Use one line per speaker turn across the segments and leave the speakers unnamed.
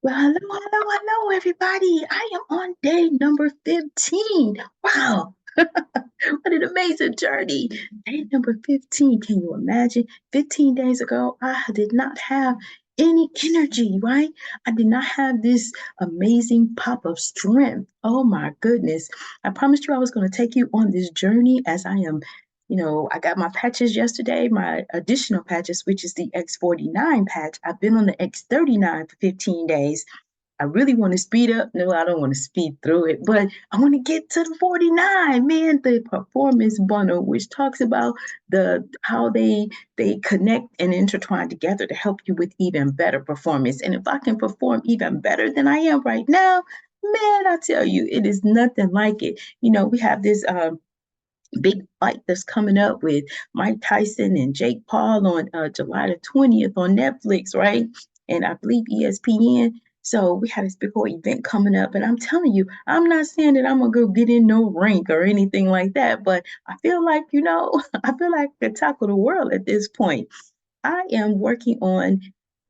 Well, hello, everybody. I am on day number 15. Wow, what an amazing journey. Day number 15. Can you imagine? 15 days ago, I did not have any energy, right? I did not have this amazing pop of strength. Oh my goodness. I promised you I was going to take you on this journey as I am. I got my patches yesterday, my additional patches, which is the X39 patch. I've been on the X39 for 15 days. I really want to speed up. No, I don't want to speed through it, but I want to get to the 49, man, the performance bundle, which talks about the how they connect and intertwine together to help you with even better performance. And if I can perform even better than I am right now, man, I tell you, it is nothing like it. We have this big fight that's coming up with Mike Tyson and Jake Paul on July the 20th on Netflix, right? And I believe ESPN. So we have this big whole event coming up, and I'm telling you, I'm not saying that I'm gonna go get in no rank or anything like that, but I feel like, I feel like the top of the world at this point. I am working on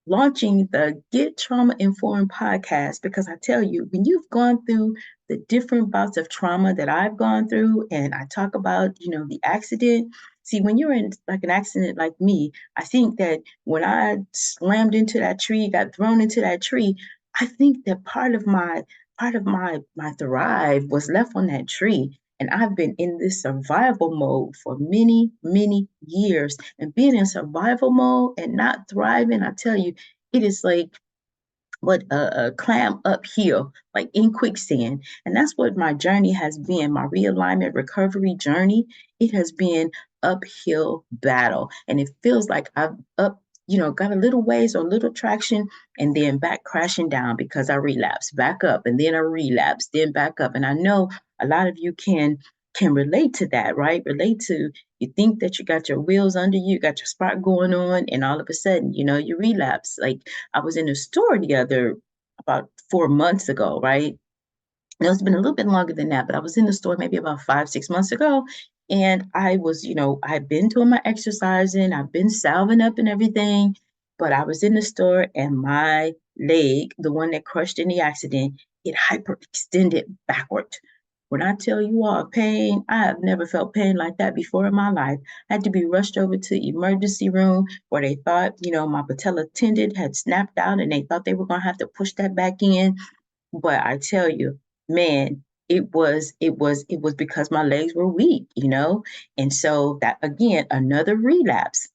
launching the Get Trauma Informed podcast because I tell you, when you've gone through the different bouts of trauma that I've gone through, and I talk about, the accident. See, when you're in like an accident like me, I think that when I slammed into that tree, got thrown into that tree, I think that part of my thrive was left on that tree. And I've been in this survival mode for many, many years. And being in survival mode and not thriving, I tell you, it is like what a climb uphill, like in quicksand. And that's what my journey has been, my realignment recovery journey. It has been uphill battle. And it feels like I've got a little ways or little traction and then back crashing down because I relapse, back up, and then I relapse, then back up. And I know a lot of you can relate to that, right? Relate to you think that you got your wheels under you, got your spark going on, and all of a sudden, you relapse. Like I was in a store the other about 4 months ago, right? No, it's been a little bit longer than that, but I was in the store maybe about 5, 6 months ago. And I was, I've been doing my exercising, I've been salving up and everything, but I was in the store and my leg, the one that crushed in the accident, it hyperextended backward. When I tell you all pain, I have never felt pain like that before in my life. I had to be rushed over to the emergency room where they thought, my patella tendon had snapped out and they thought they were going to have to push that back in. But I tell you, man, it was because my legs were weak. And so that again, another relapse.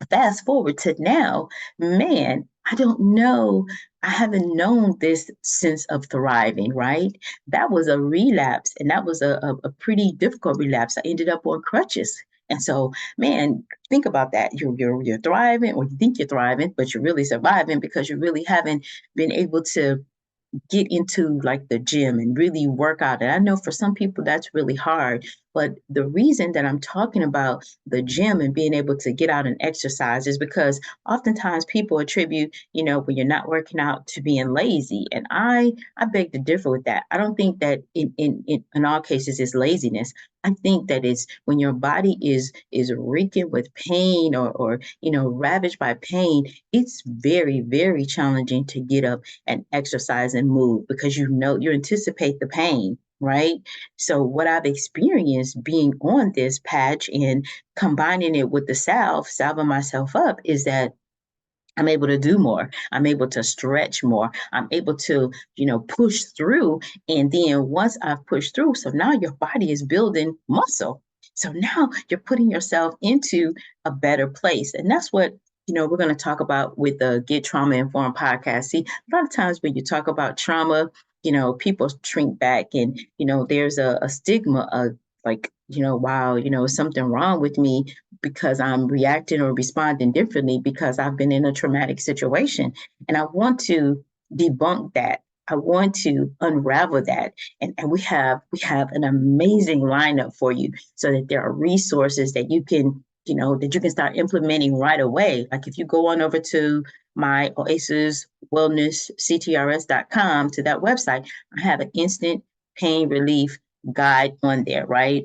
Fast forward to now, man, I don't know. I haven't known this sense of thriving, right? That was a relapse, and that was a pretty difficult relapse. I ended up on crutches. And so, man, think about that. You're thriving, or you think you're thriving, but you're really surviving because you really haven't been able to get into like the gym and really work out. And I know for some people that's really hard. But the reason that I'm talking about the gym and being able to get out and exercise is because oftentimes people attribute, when you're not working out to being lazy. And I beg to differ with that. I don't think that in all cases it's laziness. I think that it's when your body is reeking with pain or ravaged by pain, it's very, very challenging to get up and exercise and move because you anticipate the pain, right? So what I've experienced being on this patch and combining it with the salving myself up is that I'm able to do more. I'm able to stretch more. I'm able to, push through. And then once I've pushed through, so now your body is building muscle. So now you're putting yourself into a better place. And that's what, we're going to talk about with the Get Trauma Informed podcast. See, a lot of times when you talk about trauma, people shrink back and, there's a stigma of like, wow, something wrong with me because I'm reacting or responding differently because I've been in a traumatic situation. And I want to debunk that. I want to unravel that. And we have an amazing lineup for you so that there are resources that you can, that you can start implementing right away. Like if you go on over to my oasiswellnesscenters.com to that website, I have an instant pain relief guide on there, right?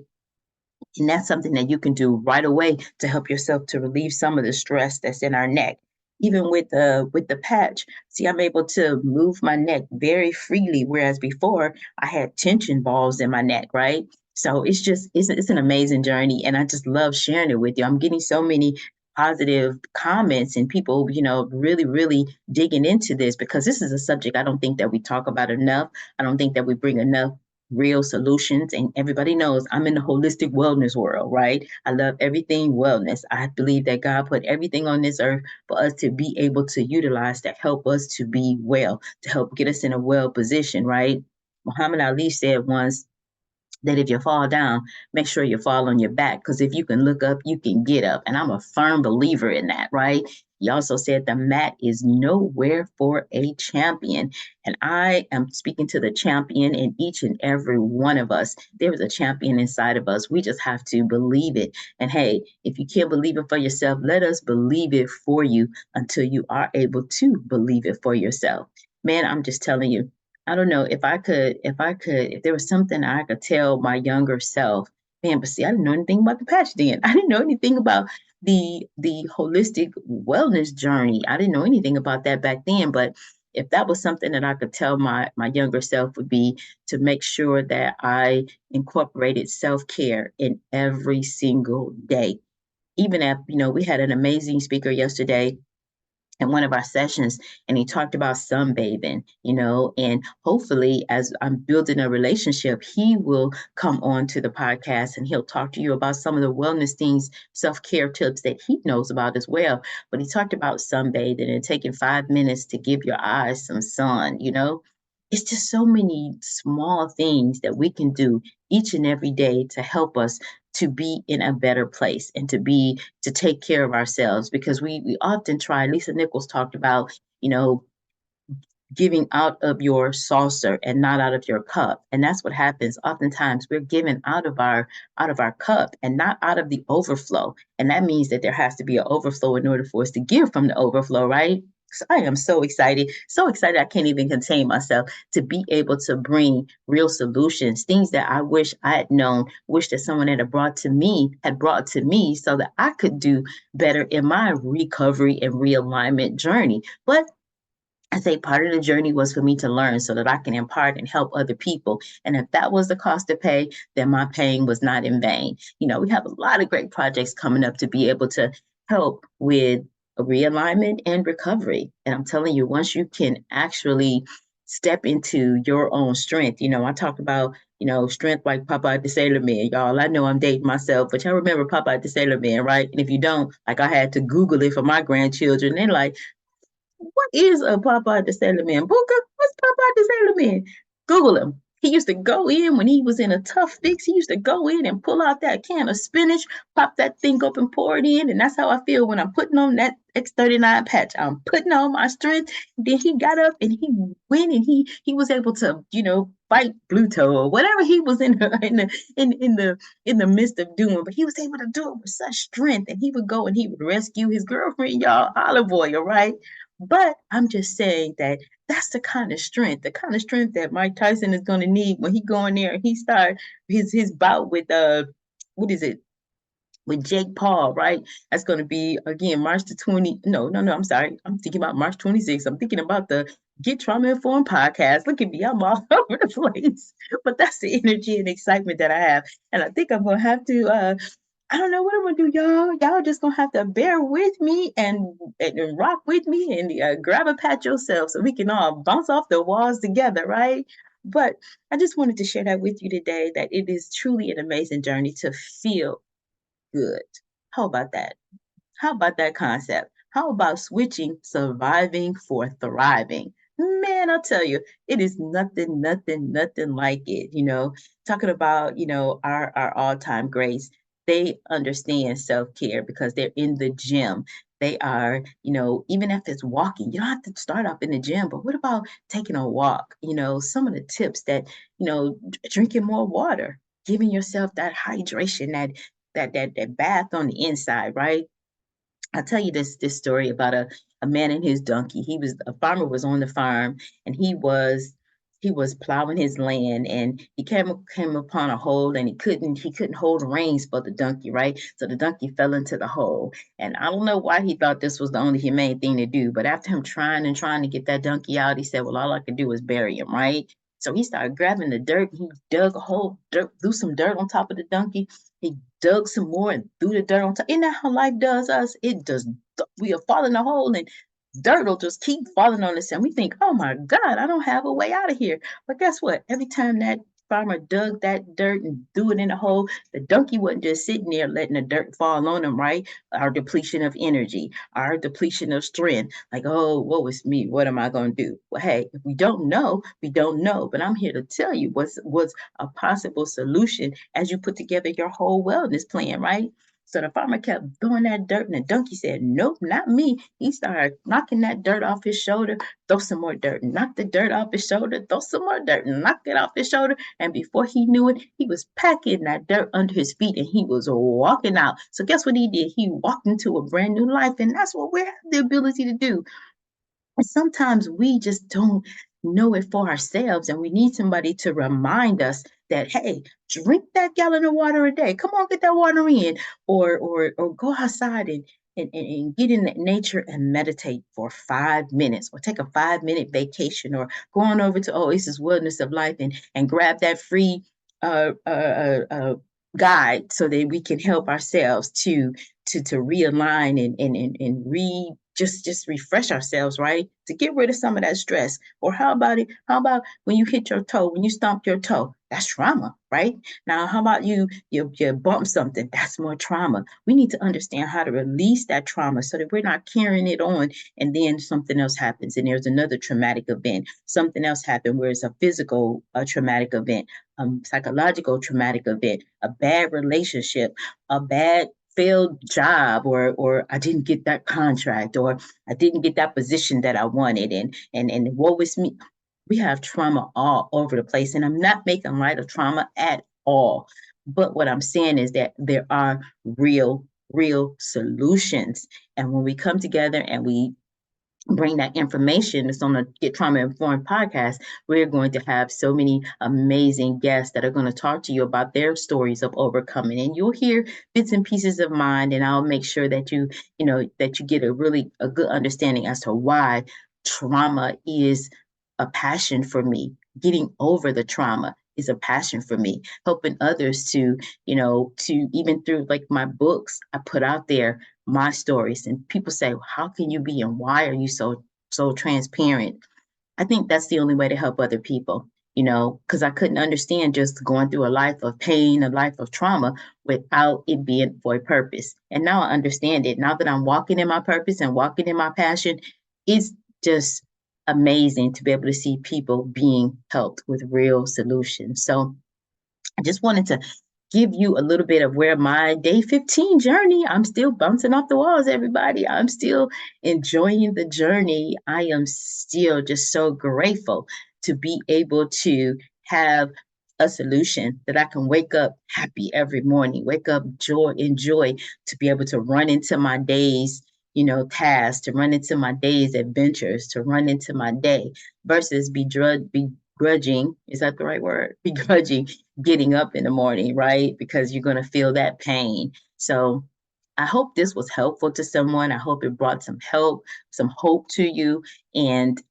And that's something that you can do right away to help yourself to relieve some of the stress that's in our neck. even with the patch, see, I'm able to move my neck very freely, whereas before I had tension balls in my neck, right? So it's just it's an amazing journey, and I just love sharing it with you. I'm getting so many positive comments and people, really digging into this because this is a subject I don't think that we talk about enough. I don't think that we bring enough real solutions. And everybody knows I'm in the holistic wellness world, right? I love everything wellness. I believe that God put everything on this earth for us to be able to utilize to help us to be well, to help get us in a well position, right? Muhammad Ali said once that if you fall down, make sure you fall on your back because if you can look up, you can get up. And I'm a firm believer in that, right? He also said the mat is nowhere for a champion. And I am speaking to the champion in each and every one of us. There is a champion inside of us. We just have to believe it. And hey, if you can't believe it for yourself, let us believe it for you until you are able to believe it for yourself. Man, I'm just telling you, I don't know if there was something I could tell my younger self, man, but see, I didn't know anything about the patch then. I didn't know anything about the holistic wellness journey. I didn't know anything about that back then. But if that was something that I could tell my younger self would be to make sure that I incorporated self-care in every single day. Even if, we had an amazing speaker yesterday in one of our sessions and he talked about sunbathing, and hopefully as I'm building a relationship, he will come on to the podcast and he'll talk to you about some of the wellness things, self-care tips that he knows about as well. But he talked about sunbathing and taking 5 minutes to give your eyes some sun. It's just so many small things that we can do each and every day to help us to be in a better place and to take care of ourselves because we often try. Lisa Nichols talked about, you know, giving out of your saucer and not out of your cup. And that's what happens. Oftentimes we're giving out of our cup and not out of the overflow. And that means that there has to be an overflow in order for us to give from the overflow, right? So I am so excited I can't even contain myself to be able to bring real solutions, things that I wish I had known, wish that someone had brought to me so that I could do better in my recovery and realignment journey. But I say part of the journey was for me to learn so that I can impart and help other people. And if that was the cost to pay, then my pain was not in vain. We have a lot of great projects coming up to be able to help with realignment and recovery. And I'm telling you, once you can actually step into your own strength, I talk about, strength like Popeye the Sailor Man, y'all. I know I'm dating myself, but y'all remember Popeye the Sailor Man, right? And if you don't, like I had to Google it for my grandchildren. They're like, what is a Popeye the Sailor Man? Booker, what's Popeye the Sailor Man? Google him. He used to go in when he was in a tough fix. He used to go in and pull out that can of spinach, pop that thing up and pour it in. And that's how I feel when I'm putting on that X39 patch. I'm putting on my strength. Then he got up and he went and he was able to, fight Pluto or whatever he was in the midst of doing. But he was able to do it with such strength. And he would go and he would rescue his girlfriend, y'all, Olive Oil, right? But I'm just saying that that's the kind of strength that Mike Tyson is going to need when he go in there and he start his bout with what is it, with Jake Paul, right? That's going to be again March the 20. No, I'm sorry. I'm thinking about March 26th. I'm thinking about the Get Trauma Informed podcast. Look at me, I'm all over the place. But that's the energy and excitement that I have. And I think I'm going to have to I don't know what I'm gonna do, y'all. Y'all just gonna have to bear with me and rock with me and grab a pat yourself so we can all bounce off the walls together, right? But I just wanted to share that with you today that it is truly an amazing journey to feel good. How about that? How about that concept? How about switching surviving for thriving? Man, I'll tell you, it is nothing, nothing, nothing like it. Talking about, our all-time greats, they understand self-care because they're in the gym. They are, even if it's walking, you don't have to start off in the gym, but what about taking a walk? Some of the tips that, drinking more water, giving yourself that hydration, that bath on the inside, right? I'll tell you this story about a man and his donkey. A farmer was on the farm and he was he was plowing his land, and he came upon a hole, and he couldn't hold the reins for the donkey, right? So the donkey fell into the hole. And I don't know why he thought this was the only humane thing to do, but after him trying and trying to get that donkey out, he said, well, all I can do is bury him, right? So he started grabbing the dirt. He dug a hole, threw some dirt on top of the donkey. He dug some more and threw the dirt on top. Isn't that how life does us? It does. We are falling a hole, and dirt will just keep falling on us. And we think, oh my God, I don't have a way out of here. But guess what? Every time that farmer dug that dirt and threw it in the hole, the donkey wasn't just sitting there letting the dirt fall on him, right? Our depletion of energy, our depletion of strength. Like, oh, woe is me. What am I going to do? Well, hey, if we don't know, we don't know. But I'm here to tell you what's a possible solution as you put together your whole wellness plan, right? So the farmer kept throwing that dirt, and the donkey said, nope, not me. He started knocking that dirt off his shoulder, throw some more dirt, knock the dirt off his shoulder, throw some more dirt, and knock it off his shoulder. And before he knew it, he was packing that dirt under his feet, and he was walking out. So guess what he did? He walked into a brand new life, and that's what we have the ability to do. And sometimes we just don't know it for ourselves, and we need somebody to remind us that, hey, drink that gallon of water a day. Come on, get that water in, or go outside and get in nature and meditate for 5 minutes, or take a 5 minute vacation, or go on over to Oasis Wellness of Life and grab that free uh, uh, uh, uh, guide so that we can help ourselves to realign and just refresh ourselves, right? To get rid of some of that stress. Or how about it? How about when you hit your toe, when you stomp your toe? That's trauma, right? Now, how about you bump something? That's more trauma. We need to understand how to release that trauma so that we're not carrying it on, and then something else happens and there's another traumatic event. Something else happened where it's a physical traumatic event, psychological traumatic event, a bad relationship, a bad failed job, or I didn't get that contract, or I didn't get that position that I wanted, and what was me? We have trauma all over the place, and I'm not making light of trauma at all. But what I'm saying is that there are real solutions, and when we come together and we bring that information that's on the Get Trauma Informed podcast, we're going to have so many amazing guests that are going to talk to you about their stories of overcoming. And you'll hear bits and pieces of mine, and I'll make sure that that you get a good understanding as to why trauma is a passion for me. Getting over the trauma is a passion for me. Helping others to even through like my books I put out there, my stories, and people say, how can you be and why are you so transparent? I think that's the only way to help other people, because I couldn't understand just going through a life of pain, a life of trauma without it being for a purpose. And now I understand it. Now that I'm walking in my purpose and walking in my passion, it's just amazing to be able to see people being helped with real solutions. So I just wanted to give you a little bit of where my day 15 journey. I'm still bouncing off the walls, everybody. I'm still enjoying the journey. I am still just so grateful to be able to have a solution that I can wake up happy every morning, wake up joy, to be able to run into my days, tasks, to run into my day's adventures, to run into my day versus begrudging, is that the right word? Begrudging getting up in the morning, right? Because you're going to feel that pain. So I hope this was helpful to someone. I hope it brought some help, some hope to you. And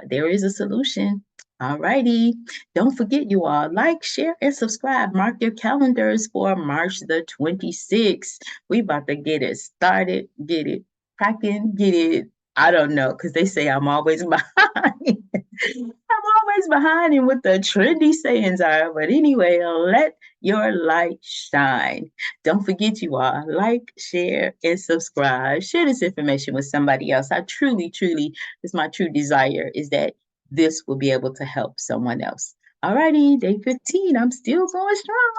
there is a solution. All righty. Don't forget, you all, like, share, and subscribe. Mark your calendars for March the 26th. We about to get it started, get it cracking, get it. I don't know, because they say I'm always behind. I'm always behind in what the trendy sayings are. But anyway, let your light shine. Don't forget, you all, like, share, and subscribe. Share this information with somebody else. I truly, it's my true desire is that this will be able to help someone else. Alrighty, day 15. I'm still going strong.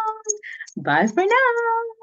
Bye for now.